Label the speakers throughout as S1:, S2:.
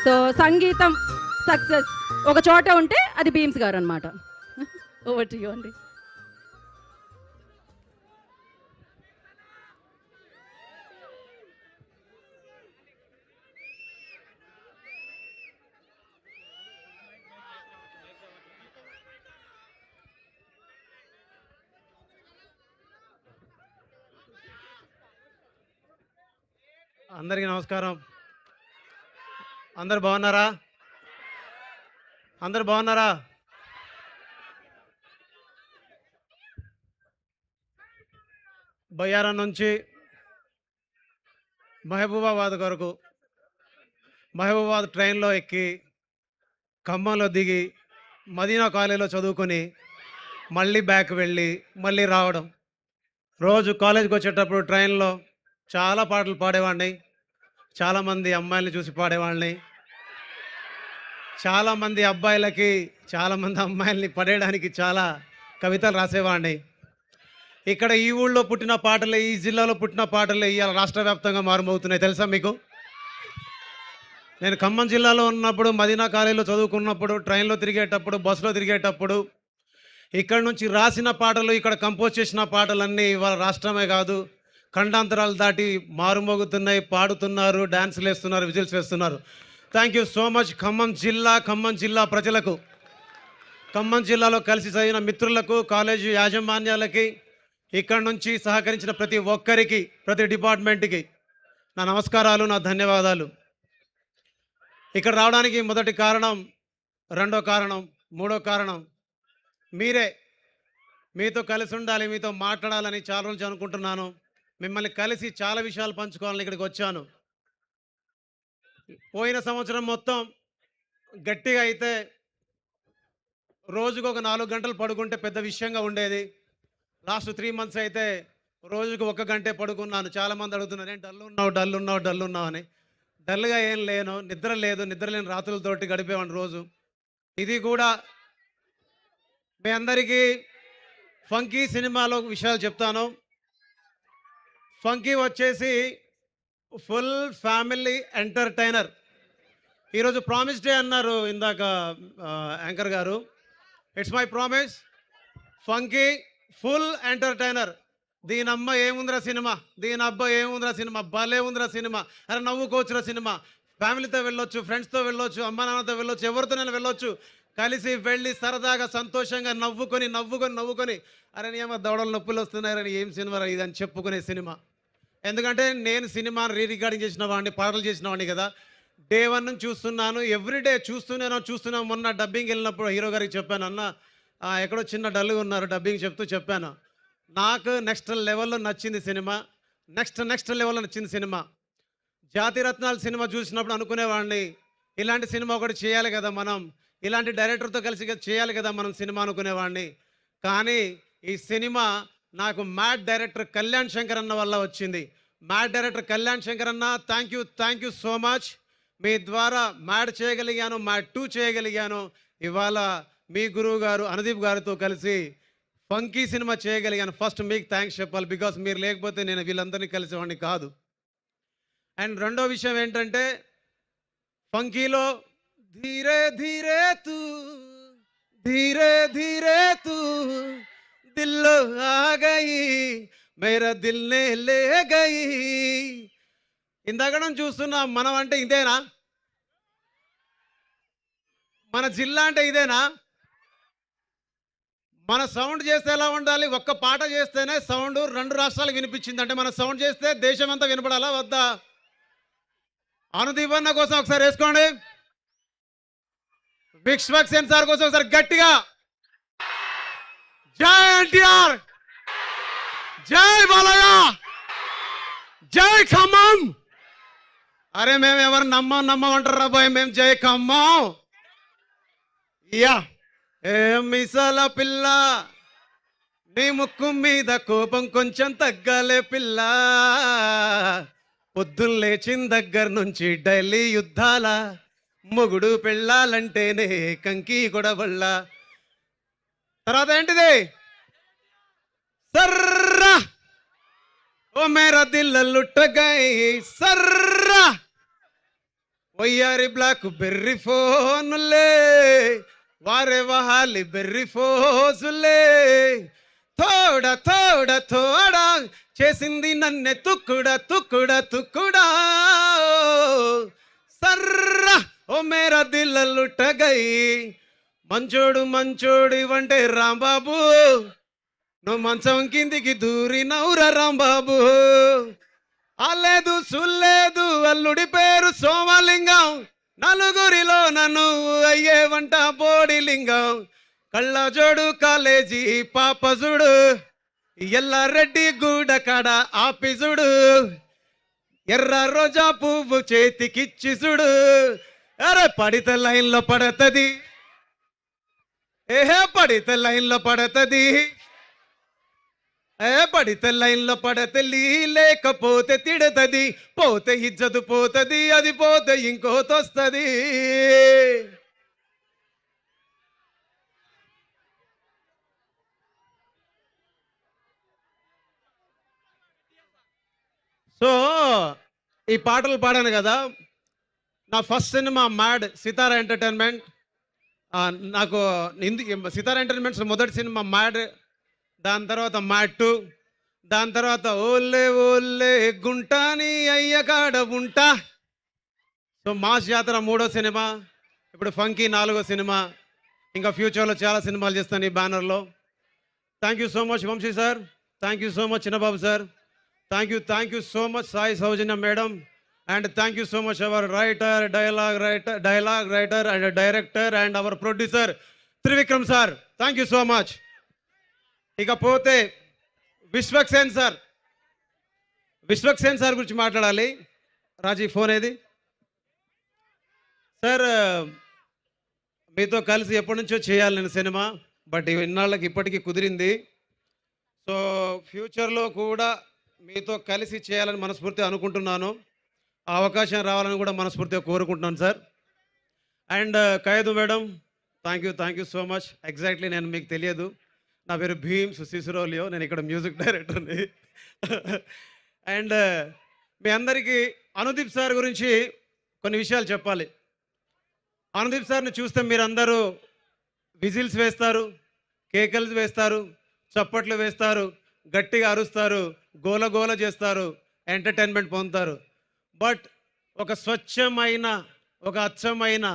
S1: So సంగీతం success ఒక చోట ఉంటే అది భీమ్స్ గారు అనమాట. ఓవర్ టు యు అండి.
S2: అందరికీ నమస్కారం. అందరు బాగున్నారా? అందరు బాగున్నారా? బయ్యారం నుంచి మహబూబాబాద్ వరకు మహబూబాబాద్ ట్రైన్లో ఎక్కి ఖమ్మంలో దిగి మదీనా కాలేజీలో చదువుకొని మళ్ళీ బ్యాక్ వెళ్ళి మళ్ళీ రావడం. రోజు కాలేజీకి వచ్చేటప్పుడు ట్రైన్లో చాలా పాటలు పాడేవాడిని. చాలామంది అమ్మాయిల్ని చూసి పాడేవాడిని. చాలామంది అబ్బాయిలకి చాలామంది అమ్మాయిల్ని పడేయడానికి చాలా కవితలు రాసేవాడిని. ఇక్కడ ఈ ఊళ్ళో పుట్టిన పాటలే, ఈ జిల్లాలో పుట్టిన పాటలే ఇవాళ రాష్ట్ర వ్యాప్తంగా మారుమవుతున్నాయి. తెలుసా మీకు? నేను ఖమ్మం జిల్లాలో ఉన్నప్పుడు మదీనా కాలేజీలో చదువుకున్నప్పుడు ట్రైన్లో తిరిగేటప్పుడు బస్సులో తిరిగేటప్పుడు ఇక్కడ నుంచి రాసిన పాటలు, ఇక్కడ కంపోజ్ చేసిన పాటలన్నీ ఇవాళ రాష్ట్రమే కాదు ఖండాంతరాలు దాటి మారుమోగుతున్నాయి. పాడుతున్నారు, డ్యాన్సులు వేస్తున్నారు, విజిల్స్ వేస్తున్నారు. Thank you so much Khammam జిల్లా ప్రజలకు, ఖమ్మం జిల్లాలో కలిసి చదివిన మిత్రులకు, కాలేజీ యాజమాన్యాలకి, ఇక్కడ నుంచి సహకరించిన ప్రతి ఒక్కరికి, ప్రతి డిపార్ట్మెంట్కి నా నమస్కారాలు, నా ధన్యవాదాలు. ఇక్కడ రావడానికి మొదటి కారణం, రెండో కారణం, మూడో కారణం మీరే. మీతో కలిసి ఉండాలి, మీతో మాట్లాడాలని చాలా రోజులు అనుకుంటున్నాను. మిమ్మల్ని కలిసి చాలా విషయాలు పంచుకోవాలని ఇక్కడికి వచ్చాను. పోయిన సంవత్సరం మొత్తం గట్టిగా అయితే రోజుకు ఒక 4 గంటలు పడుకుంటే పెద్ద విషయంగా ఉండేది. లాస్ట్ 3 మంత్స్ అయితే రోజుకు 1 గంటే పడుకున్నాను. చాలామంది అడుగుతున్నారు, ఏం డల్ ఉన్నావు అని. డల్గా ఏం లేను, నిద్ర లేని రాత్రులతోటి గడిపేవాడిని రోజు. ఇది కూడా మీ అందరికీ ఫంకీ సినిమాలో విషయాలు చెప్తాను. ఫంకీ వచ్చేసి ఫుల్ ఫ్యామిలీ ఎంటర్టైనర్. ఈరోజు ప్రామిస్ డే అన్నారు ఇందాక యాంకర్ గారు. It's my promise, funky full entertainer. దీని అమ్మ ఏముందిరా సినిమా, దీని అబ్బా ఏముందిరా సినిమా, భలే ఉందిరా సినిమా, అరే నవ్వుకోవచ్చురా సినిమా. ఫ్యామిలీతో వెళ్ళొచ్చు, ఫ్రెండ్స్తో వెళ్ళొచ్చు, అమ్మ నాన్నతో వెళ్ళొచ్చు, ఎవరితోనైనా వెళ్ళొచ్చు. కలిసి వెళ్ళి సరదాగా సంతోషంగా నవ్వుకొని అరే ఏమో దవడలు నొప్పులు వస్తున్నారని ఏం సినిమా ఇది అని చెప్పుకునే సినిమా. ఎందుకంటే నేను సినిమాను రికార్డింగ్ చేసిన వాడిని, పాటలు చేసిన వాడిని కదా. డే 1 నుంచి చూస్తున్నాను, ఎవ్రీడే చూస్తున్నాను. మొన్న డబ్బింగ్ వెళ్ళినప్పుడు హీరో గారికి చెప్పాను, అన్న ఎక్కడో చిన్న డల్గా ఉన్నారు, డబ్బింగ్ చెప్పాను. నాకు నెక్స్ట్ లెవెల్లో నచ్చింది సినిమా. జాతిరత్నాలు సినిమా చూసినప్పుడు అనుకునేవాడిని, ఇలాంటి సినిమా ఒకటి చేయాలి కదా మనం, ఇలాంటి డైరెక్టర్తో కలిసి చేయాలి కదా మనం సినిమా అనుకునేవాడిని. కానీ ఈ సినిమా నాకు మ్యాడ్ డైరెక్టర్ కళ్యాణ్ శంకర్ అన్న వల్ల వచ్చింది. మ్యాడ్ డైరెక్టర్ కళ్యాణ్ శంకర్ అన్న, థ్యాంక్ యూ సో మచ్. మీ ద్వారా మ్యాడ్ చేయగలిగాను, మ్యాడ్ 2 చేయగలిగాను. ఇవాళ మీ గురువు గారు అనుదీప్ గారితో కలిసి ఫంకీ సినిమా చేయగలిగాను. ఫస్ట్ మీకు థ్యాంక్స్ చెప్పాలి, బికాస్ మీరు లేకపోతే నేను వీళ్ళందరినీ కలిసేవాడిని కాదు. అండ్ రెండో విషయం ఏంటంటే, ఫంకీలో ధీరే ధీరే తూ దిల్లో ఆ గయి మేరా దిల్నే లే గయి. ఇందాక చూస్తున్నాం, మనం అంటే ఇదేనా? మన జిల్లా అంటే ఇదేనా? మన సౌండ్ చేస్తే ఎలా ఉండాలి? ఒక్క పాట చేస్తేనే సౌండ్ 2 రాష్ట్రాలకు వినిపించింది అంటే మన సౌండ్ చేస్తే దేశం అంతా వినపడాలా వద్దా? అనుదీప్ అన్న కోసం ఒకసారి వేసుకోండి, విక్స్వక్ సెన్సార్ కోసం ఒకసారి గట్టిగా జై ఎన్టీఆర్, జై బాలయ్య, జై ఖమ్మం. అరే మేము ఎవరు నమ్మమంటారు రాబాయ్, మేము జై ఖమ్మం. యా ఏ మిసాల పిల్ల, నీ ముక్కు మీద కోపం కొంచెం తగ్గాలే పిల్ల. పొద్దున్న లేచిన దగ్గర నుంచి డైలీ యుద్ధాల, మొగుడు పెళ్ళాలంటేనే కంకి గొడవళ్ళ. తర్వాత ఏంటిది? सर्रा ओ मेरा दिल लुट गई सर्रा ఒయ్యారి బ్లాక్ బెర్రీ ఫోనులే వారే వహాలి బెర్రీ ఫోజులే తోడ తోడ తోడ చేసింది నన్నె తుక్కుడా తుక్కుడా తుక్కుడా సర్రా ఓ మేరా దిల్ లుట్ట గై మంచోడు మంచోడు ఇవంటే రాంబాబు నువ్వు మంచం కిందికి దూరినవురా రాంబాబు అలేదు సుల్లేదు అల్లుడి పేరు సోమలింగం నలుగురిలో నన్ను అయ్యేవంట బోడిలింగం కళ్ళజోడు కాలేజీ పాపజుడు ఎల్లారెడ్డి గూడ కాడ ఆఫీసుడు ఎర్ర రోజా పువ్వు చేతికిచ్చి చూడు అరే పడితే లైన్లో పడతది ఏహే పడితే లైన్లో పడతది పడితే లైన్లో పడతలి లేకపోతే తిడతది పోతే ఇజ్జతు పోతది అది పోతే ఇంకోతొస్తది సో ఈ పాటలు పాడాను కదా నా ఫస్ట్ సినిమా మ్యాడ్ సితారా ఎంటర్టైన్మెంట్ నాకు సితారా ఎంటర్టైన్మెంట్స్ మొదటి సినిమా మ్యాడ్ దాని తర్వాత మ్యాడ్ 2 దాని తర్వాత ఓల్లే ఓల్లే గుంటాని అయ్యకాడ ఉంటా సో మాస్ జాతర 3వ సినిమా ఇప్పుడు ఫంకీ 4వ సినిమా ఇంకా ఫ్యూచర్లో చాలా సినిమాలు చేస్తాను ఈ బ్యానర్లో thank you so much Vamsi sir thank you so much Chinnababu sir thank you so much Sai Soujanya madam and thank you so much our writer dialogue writer and director and our producer Trivikram sir thank you so much ఇకపోతే Vishwaksen sir గురించి మాట్లాడాలి రాజీ phone ఏది sir మీతో కలిసి ఎప్పటి నుంచో చేయాలి నేను సినిమా బట్ ఇన్నాళ్ళకి ఇప్పటికీ కుదిరింది సో ఫ్యూచర్లో కూడా మీతో కలిసి చేయాలని మనస్ఫూర్తిగా అనుకుంటున్నాను ఆ అవకాశం రావాలని కూడా మనస్ఫూర్తిగా కోరుకుంటున్నాను సార్ అండ్ ఖైదు madam thank you so much exactly నేను మీకు తెలియదు నా పేరు భీమ్స్ సిసురోలియో నేను ఇక్కడ మ్యూజిక్ డైరెక్టర్ని అండ్ మీ అందరికీ అనుదీప్ సార్ గురించి కొన్ని విషయాలు చెప్పాలి అనుదీప్ సార్ని చూస్తే మీరందరూ విజిల్స్ వేస్తారు కేకల్స్ వేస్తారు చప్పట్లు వేస్తారు గట్టిగా అరుస్తారు గోల గోల చేస్తారు ఎంటర్టైన్మెంట్ పొందుతారు బట్ ఒక స్వచ్ఛమైన ఒక అచ్చమైన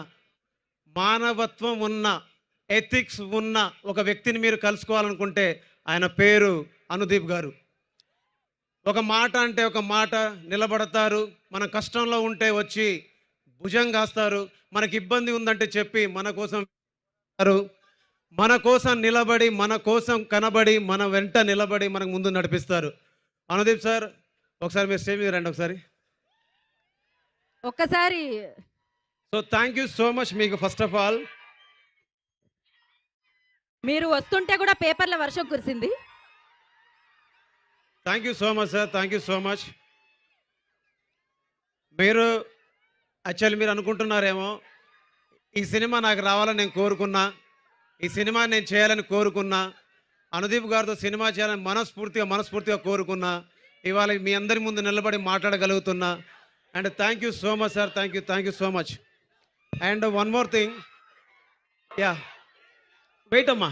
S2: మానవత్వం ఉన్న ఎథిక్స్ ఉన్న ఒక వ్యక్తిని మీరు కలుసుకోవాలనుకుంటే ఆయన పేరు అనుదీప్ గారు ఒక మాట అంటే ఒక మాట నిలబడతారు మన కష్టంలో ఉంటే వచ్చి భుజం కాస్తారు మనకి ఇబ్బంది ఉందంటే చెప్పి మన కోసం నిలబడి మన కోసం కనబడి మన వెంట నిలబడి మనకు ముందు నడిపిస్తారు అనుదీప్ సార్ ఒకసారి మీరు స్టేజ్ మీద రండి
S1: ఒక్కసారి
S2: so thank you so much మీకు ఫస్ట్ ఆఫ్ ఆల్
S1: మీరు వస్తుంటే కూడా పేపర్ల వర్షం కురిసింది
S2: thank you so much sir thank you so much మీరు యాక్చువల్లీ మీరు అనుకుంటున్నారేమో ఈ సినిమా నాకు రావాలని నేను కోరుకున్నా ఈ సినిమా నేను చేయాలని కోరుకున్నా అనుదీప్ గారితో సినిమా చేయాలని మనస్ఫూర్తిగా కోరుకున్నా ఇవాళ మీ అందరి ముందు నిలబడి మాట్లాడగలుగుతున్నా and thank you so much sir thank you so much and one more thing yeah wait అమ్మా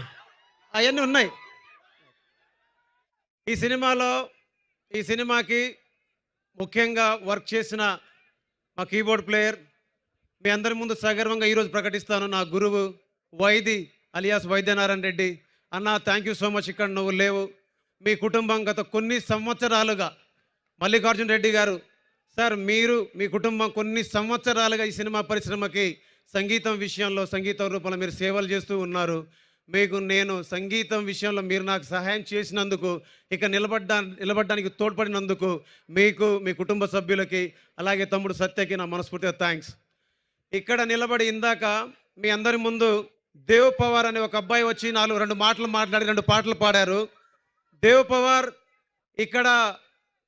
S2: అవన్నీ ఉన్నాయి ఈ సినిమాకి ముఖ్యంగా వర్క్ చేసిన మా కీబోర్డ్ ప్లేయర్ మీ అందరి ముందు సగర్వంగా ఈరోజు ప్రకటిస్తాను నా గురువు వైది అలియాస్ వైద్యనారాయణ రెడ్డి అన్న థ్యాంక్ యూ సో మచ్ ఇక్కడ నువ్వు లేవు మీ కుటుంబం గత కొన్ని సంవత్సరాలుగా మల్లికార్జున రెడ్డి గారు సార్ మీరు మీ కుటుంబం కొన్ని సంవత్సరాలుగా ఈ సినిమా పరిశ్రమకి సంగీతం విషయంలో సంగీతం రూపంలో మీరు సేవలు చేస్తూ ఉన్నారు మీకు నేను సంగీతం విషయంలో మీరు నాకు సహాయం చేసినందుకు ఇక నిలబడడానికి తోడ్పడినందుకు మీకు మీ కుటుంబ సభ్యులకి అలాగే తమ్ముడు సత్యకి నా మనస్ఫూర్తిగా థ్యాంక్స్ ఇక్కడ నిలబడి ఇందాక మీ అందరి ముందు దేవ్ పవార్ అనే ఒక అబ్బాయి వచ్చి 2 మాటలు మాట్లాడి 2 పాటలు పాడారు దేవ్ పవార్ ఇక్కడ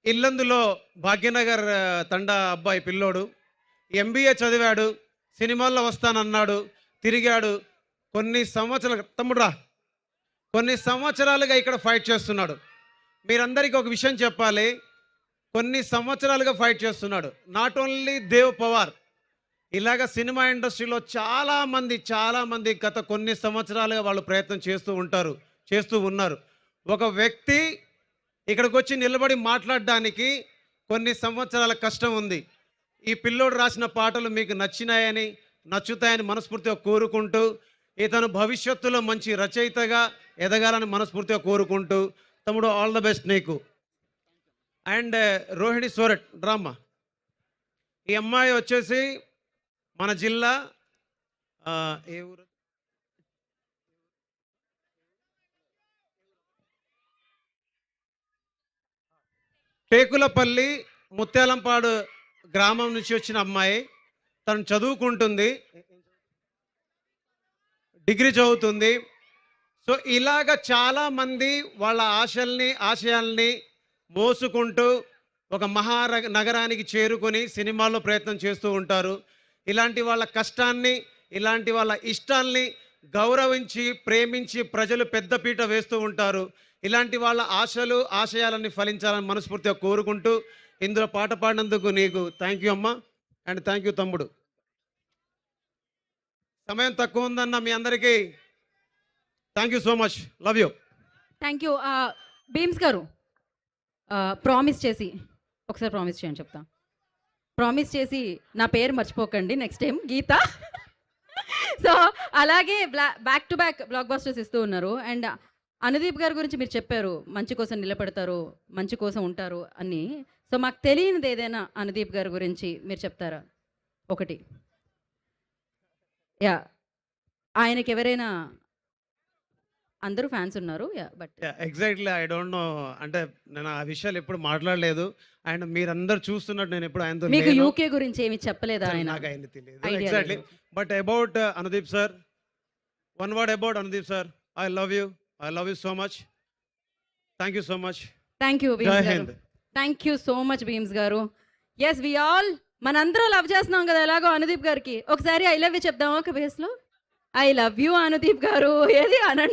S2: ఇల్లందులో భాగ్యనగర్ తండా అబ్బాయి పిల్లోడు MBA చదివాడు సినిమాల్లో వస్తానన్నాడు తిరిగాడు కొన్ని సంవత్సరాలుగా ఇక్కడ ఫైట్ చేస్తున్నాడు మీరందరికీ ఒక విషయం చెప్పాలి కొన్ని సంవత్సరాలుగా ఫైట్ చేస్తున్నాడు నాట్ ఓన్లీ దేవ్ పవార్ ఇలాగ సినిమా ఇండస్ట్రీలో చాలామంది గత కొన్ని సంవత్సరాలుగా వాళ్ళు ప్రయత్నం చేస్తూ ఉన్నారు. ఒక వ్యక్తి ఇక్కడికి వచ్చి నిలబడి మాట్లాడడానికి కొన్ని సంవత్సరాల కష్టం ఉంది. ఈ పిల్లోడు రాసిన పాటలు మీకు నచ్చుతాయని మనస్ఫూర్తిగా కోరుకుంటూ, ఇతను భవిష్యత్తులో మంచి రచయితగా ఎదగాలని మనస్ఫూర్తిగా కోరుకుంటూ, తమ్ముడు ఆల్ ద బెస్ట్ నీకు. అండ్ రోహిణి సోరెట్ డ్రామా, ఈ అమ్మాయి వచ్చేసి మన జిల్లా ఏ ఊరు, టేకులపల్లి ముత్యాలంపాడు గ్రామం నుంచి వచ్చిన అమ్మాయి. తను చదువుకుంటుంది, డిగ్రీ చదువుతుంది. సో ఇలాగ చాలామంది వాళ్ళ ఆశయాల్ని మోసుకుంటూ ఒక నగరానికి చేరుకొని సినిమాల్లో ప్రయత్నం చేస్తూ ఉంటారు. ఇలాంటి వాళ్ళ కష్టాన్ని, ఇలాంటి వాళ్ళ ఇష్టాల్ని గౌరవించి ప్రేమించి ప్రజలు పెద్దపీట వేస్తూ ఉంటారు. ఇలాంటి వాళ్ళ ఆశయాలన్నీ ఫలించాలని మనస్ఫూర్తిగా కోరుకుంటూ, ఇందులో పాట పాడినందుకు నీకు థ్యాంక్ యూ అమ్మా, అండ్ థ్యాంక్ యూ తమ్ముడు. సమయం తక్కువ ఉందన్న మీ అందరికీ thank you so much, love you.
S1: Thank you. Bheems గారు ప్రామిస్ చేసి ఒకసారి ప్రామిస్ చేయండి, చెప్తా. ప్రామిస్ చేసి నా పేరు మర్చిపోకండి నెక్స్ట్ టైం, గీత. సో అలాగే back to back black busters ఇస్తూ ఉన్నారు. అండ్ అనుదీప్ గారి గురించి మీరు చెప్పారు, మంచి కోసం నిలబడతారు, మంచి కోసం ఉంటారు అని. సో మాకు తెలియనిది ఏదైనా అనుదీప్ గారి గురించి మీరు చెప్తారా? ఒకటి, యా, ఆయనకి ఎవరైనా, అందరూ ఫ్యాన్స్ ఉన్నారు, yeah, but
S2: exactly I don't know, అంటే నేను ఆ విషయాలు ఎప్పుడు మాట్లాడలేదు. అండ్ మీరందరూ చూస్తున్నట్టు నేను ఎప్పుడు ఆయనతో
S1: మీకు యూకే గురించి ఏమి చెప్పలేదా ఆయన?
S2: నాకు ఆయన తెలియదు
S1: Idea
S2: ఎగ్జాక్ట్లీ.
S1: లేదు.
S2: But about Anudeep sir, one word about Anudeep sir, I love you so much. Thank you so much.
S1: Thank you
S2: Jai
S1: Bheems గారు.
S2: Hind.
S1: Thank you so much Bheems గారు. ఎస్ వి ఆల్ మనందరం లవ్ చేస్తున్నాం కదా ఎలాగో అనుదీప్ గారికి. ఒకసారి ఐ లవ్ యూ చెప్దామా ఒక బేస్లో? ఐ లవ్ యూ అనుదీప్ గారు, ఏది అనండి.